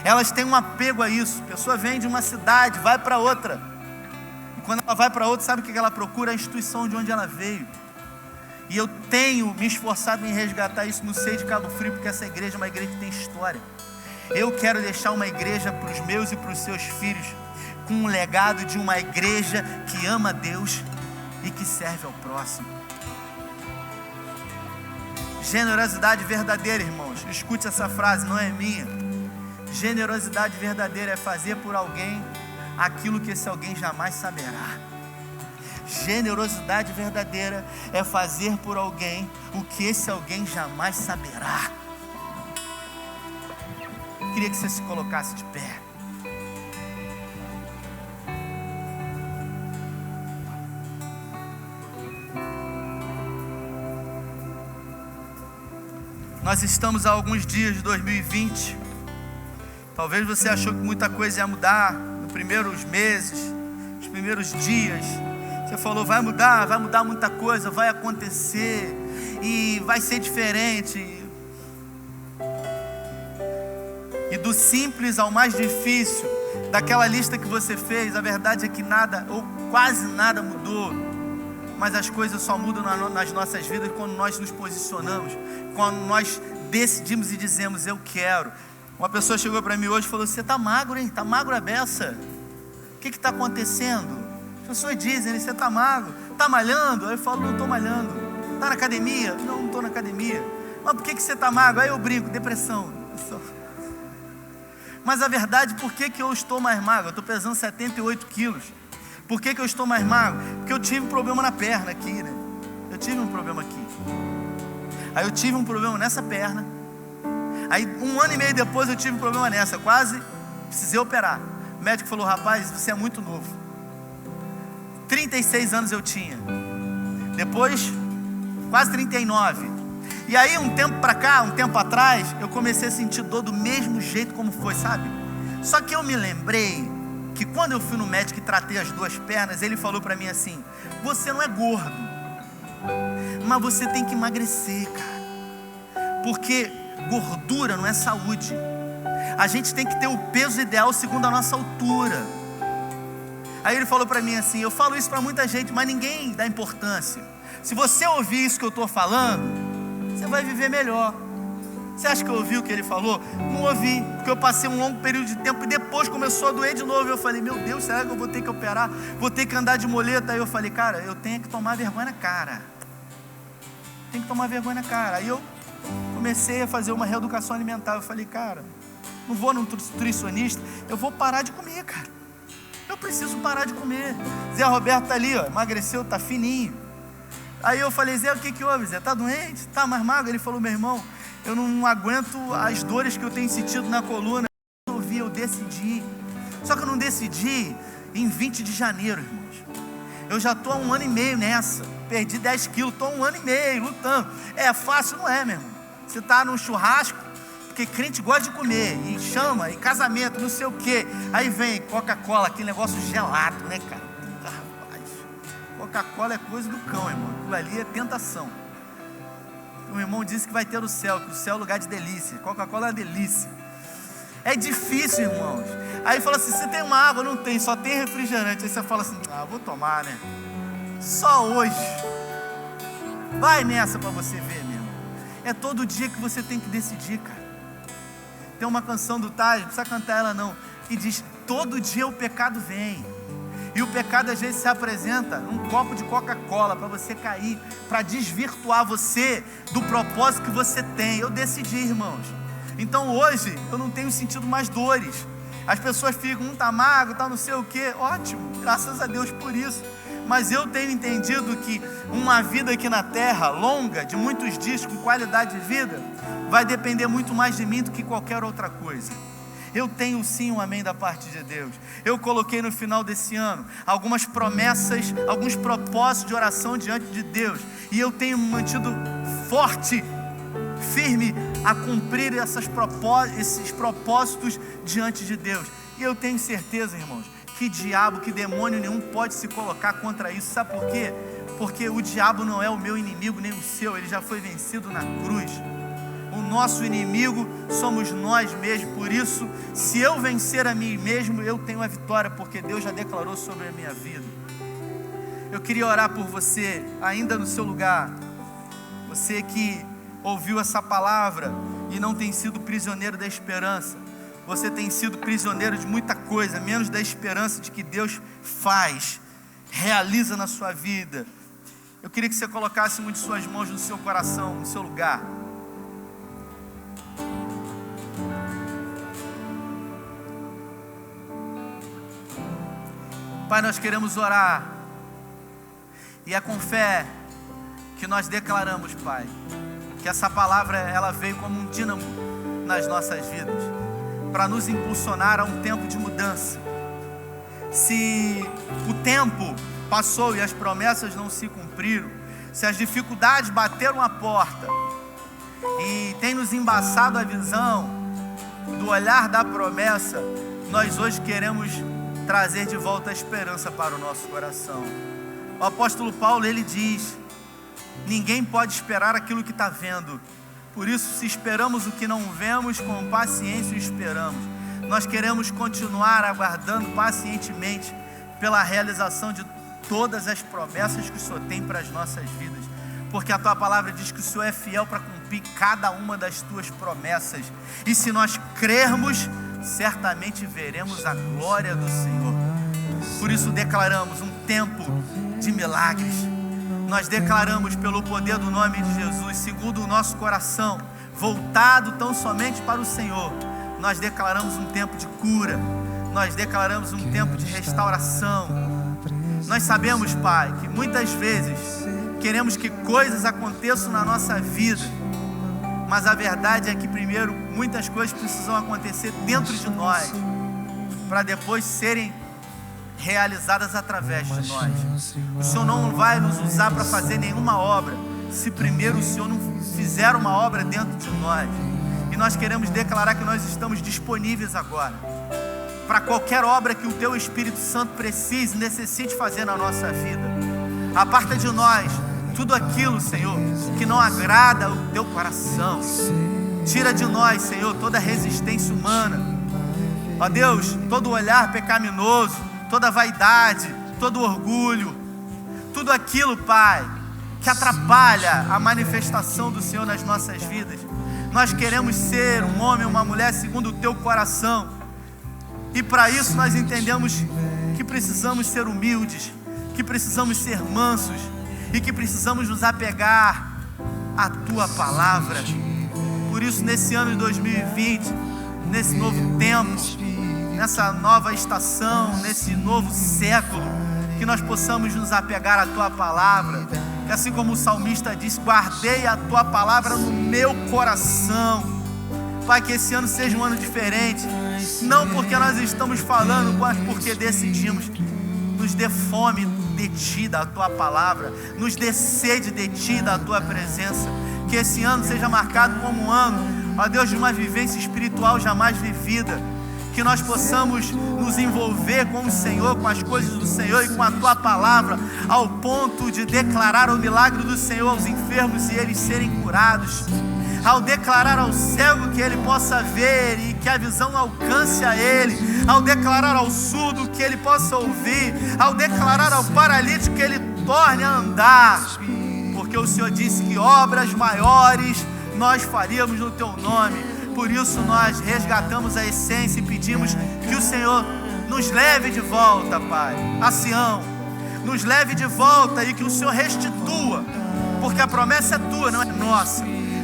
elas têm um apego a isso. A pessoa vem de uma cidade, vai para outra, e quando ela vai para outra, sabe o que ela procura? A instituição de onde ela veio. E eu tenho me esforçado em resgatar isso no seio de Cabo Frio, porque essa igreja é uma igreja que tem história. Eu quero deixar uma igreja para os meus e para os seus filhos, com um legado de uma igreja que ama a Deus e que serve ao próximo. Generosidade verdadeira, irmãos, escute essa frase, não é minha. Generosidade verdadeira é fazer por alguém aquilo que esse alguém jamais saberá. Generosidade verdadeira é fazer por alguém o que esse alguém jamais saberá. Eu queria que você se colocasse de pé. Nós estamos há alguns dias de 2020. Talvez você achou que muita coisa ia mudar nos primeiros meses, nos primeiros dias. Você falou: vai mudar muita coisa, vai acontecer e vai ser diferente. E do simples ao mais difícil, daquela lista que você fez, a verdade é que nada ou quase nada mudou. Mas as coisas só mudam nas nossas vidas quando nós nos posicionamos, quando nós decidimos e dizemos: eu quero. Uma pessoa chegou para mim hoje e falou: você está magro, hein? Está magro a beça. O que está acontecendo? As pessoas dizem: você está magro, está malhando? Aí eu falo: não estou malhando. Está na academia? Não estou na academia. Mas por que você está magro? Aí eu brinco: depressão. Mas a verdade, por que eu estou mais magro? Eu estou pesando 78 quilos. Por que eu estou mais magro? Porque eu tive um problema na perna aqui, né? Eu tive um problema aqui. Aí eu tive um problema nessa perna. Aí 1 ano e meio depois eu tive um problema nessa. Quase precisei operar. O médico falou: rapaz, você é muito novo. 36 anos eu tinha. Depois, quase 39. E aí um tempo pra cá, um tempo atrás, eu comecei a sentir dor do mesmo jeito como foi, sabe? Só que eu me lembrei que quando eu fui no médico e tratei as duas pernas, ele falou pra mim assim: você não é gordo, mas você tem que emagrecer, cara. Porque gordura não é saúde. A gente tem que ter o peso ideal segundo a nossa altura. Aí ele falou pra mim assim: eu falo isso pra muita gente, mas ninguém dá importância. Se você ouvir isso que eu estou falando, você vai viver melhor. Você acha que eu ouvi o que ele falou? Não ouvi, porque eu passei um longo período de tempo e depois começou a doer de novo. Eu falei: meu Deus, será que eu vou ter que operar? Vou ter que andar de muleta? Aí eu falei: cara, eu tenho que tomar vergonha na cara. Tem que tomar vergonha na cara. Aí eu comecei a fazer uma reeducação alimentar. Eu falei: cara, não vou num nutricionista, eu vou parar de comer, cara. Eu preciso parar de comer. Zé Roberto tá ali, ó, emagreceu, tá fininho. Aí eu falei: Zé, o que houve, Zé? Tá doente? Tá mais magro? Ele falou: meu irmão, eu não aguento as dores que eu tenho sentido na coluna. Eu decidi. Só que eu não decidi em 20 de janeiro, irmãos. Eu já estou há 1 ano e meio nessa. Perdi 10 quilos, estou 1 ano e meio lutando. É fácil? Não é, meu irmão. Você está num churrasco, porque crente gosta de comer, e chama, e casamento, não sei o quê. Aí vem Coca-Cola, aquele negócio gelado, né, cara? Rapaz, Coca-Cola é coisa do cão, irmão. Aquilo ali é tentação. O irmão disse que vai ter o céu, que o céu é lugar de delícia. Coca-Cola é uma delícia. É difícil, irmãos. Aí fala assim: você tem uma água? Não tem, só tem refrigerante. Aí você fala assim: vou tomar, né? Só hoje. Vai nessa para você ver, meu irmão. É todo dia que você tem que decidir, cara. Tem uma canção do Taj, não precisa cantar ela não, que diz: todo dia o pecado vem. E o pecado às vezes se apresenta num copo de Coca-Cola para você cair, para desvirtuar você do propósito que você tem. Eu decidi, irmãos. Então hoje eu não tenho sentido mais dores. As pessoas ficam, tá magro, tá não sei o quê. Ótimo, graças a Deus por isso. Mas eu tenho entendido que uma vida aqui na terra, longa, de muitos dias, com qualidade de vida, vai depender muito mais de mim do que qualquer outra coisa. Eu tenho sim um amém da parte de Deus. Eu coloquei no final desse ano algumas promessas, alguns propósitos de oração diante de Deus. E eu tenho me mantido forte, firme a cumprir esses propósitos diante de Deus. E eu tenho certeza, irmãos, que diabo, que demônio nenhum pode se colocar contra isso. Sabe por quê? Porque o diabo não é o meu inimigo nem o seu. Ele já foi vencido na cruz. O nosso inimigo somos nós mesmos. Por isso, se eu vencer a mim mesmo, eu tenho a vitória, porque Deus já declarou sobre a minha vida. Eu queria orar por você, ainda no seu lugar. Você que ouviu essa palavra e não tem sido prisioneiro da esperança. Você tem sido prisioneiro de muita coisa, menos da esperança de que Deus faz, realiza na sua vida. Eu queria que você colocasse uma de suas mãos no seu coração, no seu lugar. Pai, nós queremos orar, e é com fé que nós declaramos, Pai, que essa palavra ela veio como um dínamo nas nossas vidas, para nos impulsionar a um tempo de mudança. Se o tempo passou e as promessas não se cumpriram, se as dificuldades bateram a porta e tem nos embaçado a visão do olhar da promessa, nós hoje queremos trazer de volta a esperança para o nosso coração. O apóstolo Paulo, ele diz: ninguém pode esperar aquilo que está vendo. Por isso, se esperamos o que não vemos, com paciência esperamos. Nós queremos continuar aguardando pacientemente pela realização de todas as promessas que o Senhor tem para as nossas vidas, porque a Tua palavra diz que o Senhor é fiel para cumprir cada uma das Tuas promessas, e se nós crermos, certamente veremos a glória do Senhor. Por isso declaramos um tempo de milagres. Nós declaramos pelo poder do nome de Jesus, segundo o nosso coração, voltado tão somente para o Senhor, nós declaramos um tempo de cura, nós declaramos um tempo de restauração. Nós sabemos, Pai, que muitas vezes queremos que coisas aconteçam na nossa vida, mas a verdade é que primeiro muitas coisas precisam acontecer dentro de nós, para depois serem realizadas através de nós. O Senhor não vai nos usar para fazer nenhuma obra se primeiro o Senhor não fizer uma obra dentro de nós. E nós queremos declarar que nós estamos disponíveis agora para qualquer obra que o Teu Espírito Santo precise, necessite fazer na nossa vida. Aparta de nós tudo aquilo, Senhor, que não agrada o Teu coração. Tira de nós, Senhor, toda resistência humana. Ó Deus, todo olhar pecaminoso, toda vaidade, todo orgulho, tudo aquilo, Pai, que atrapalha a manifestação do Senhor nas nossas vidas. Nós queremos ser um homem, uma mulher segundo o Teu coração, e para isso nós entendemos que precisamos ser humildes, que precisamos ser mansos e que precisamos nos apegar à Tua palavra. Por isso, nesse ano de 2020, nesse novo tempo, nessa nova estação, nesse novo século, que nós possamos nos apegar à Tua palavra, que assim como o salmista diz, guardei a Tua palavra no meu coração. Pai, que esse ano seja um ano diferente, não porque nós estamos falando, mas porque decidimos. Nos dê fome de Ti, da Tua palavra, nos dê sede de Ti, da Tua presença. Que esse ano seja marcado como um ano, ó Deus, de uma vivência espiritual jamais vivida. Que nós possamos nos envolver com o Senhor, com as coisas do Senhor e com a Tua palavra, ao ponto de declarar o milagre do Senhor aos enfermos e eles serem curados. Ao declarar ao cego que ele possa ver e que a visão alcance a ele, ao declarar ao surdo que ele possa ouvir, ao declarar ao paralítico que ele torne a andar, porque o Senhor disse que obras maiores nós faríamos no Teu nome. Por isso nós resgatamos a essência e pedimos que o Senhor nos leve de volta, Pai, a Sião, nos leve de volta e que o Senhor restitua, porque a promessa é Tua, não é nossa.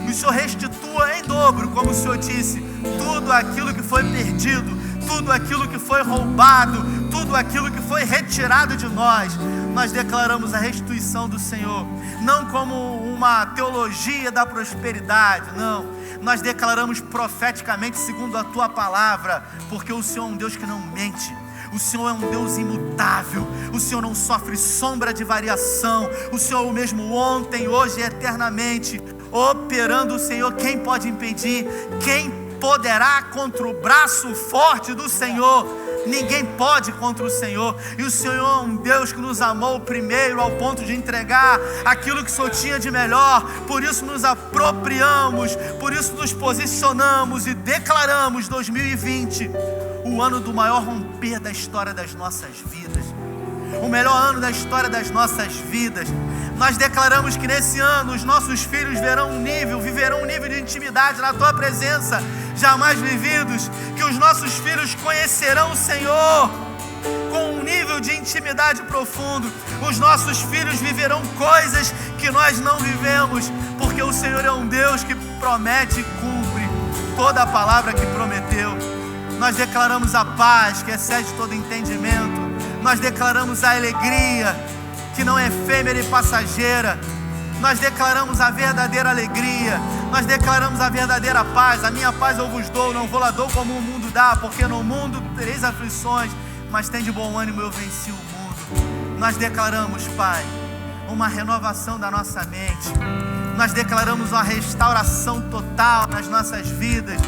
O Senhor restitua em dobro, como o Senhor disse, tudo aquilo que foi perdido, tudo aquilo que foi roubado, tudo aquilo que foi retirado de nós. Nós declaramos a restituição do Senhor, não como uma teologia da prosperidade, não. Nós declaramos profeticamente segundo a Tua palavra, porque o Senhor é um Deus que não mente. O Senhor é um Deus imutável, o Senhor não sofre sombra de variação, o Senhor é o mesmo ontem, hoje e eternamente, operando. O Senhor, quem pode impedir? Quem poderá contra o braço forte do Senhor? Ninguém pode contra o Senhor. E o Senhor é um Deus que nos amou primeiro ao ponto de entregar aquilo que o Senhor tinha de melhor. Por isso nos apropriamos, por isso nos posicionamos e declaramos 2020 o ano do maior romper da história das nossas vidas, o melhor ano da história das nossas vidas. Nós declaramos que nesse ano os nossos filhos viverão um nível de intimidade na Tua presença jamais vividos, que os nossos filhos conhecerão o Senhor com um nível de intimidade profundo. Os nossos filhos viverão coisas que nós não vivemos, porque o Senhor é um Deus que promete e cumpre toda a palavra que prometeu. Nós declaramos a paz que excede todo entendimento. Nós declaramos a alegria que não é efêmera e passageira. Nós declaramos a verdadeira alegria. Nós declaramos a verdadeira paz. A minha paz eu vos dou, não vou lá dou como o mundo dá, porque no mundo tereis aflições, mas tem de bom ânimo, eu venci o mundo. Nós declaramos, Pai, uma renovação da nossa mente. Nós declaramos uma restauração total nas nossas vidas,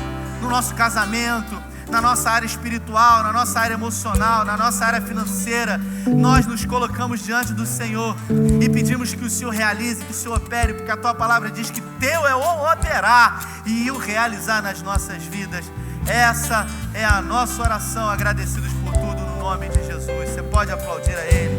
no nosso casamento, na nossa área espiritual, na nossa área emocional, na nossa área financeira. Nós nos colocamos diante do Senhor e pedimos que o Senhor realize, que o Senhor opere, porque a Tua palavra diz que Teu é o operar e o realizar nas nossas vidas. Essa é a nossa oração, agradecidos por tudo no nome de Jesus. Você pode aplaudir a Ele.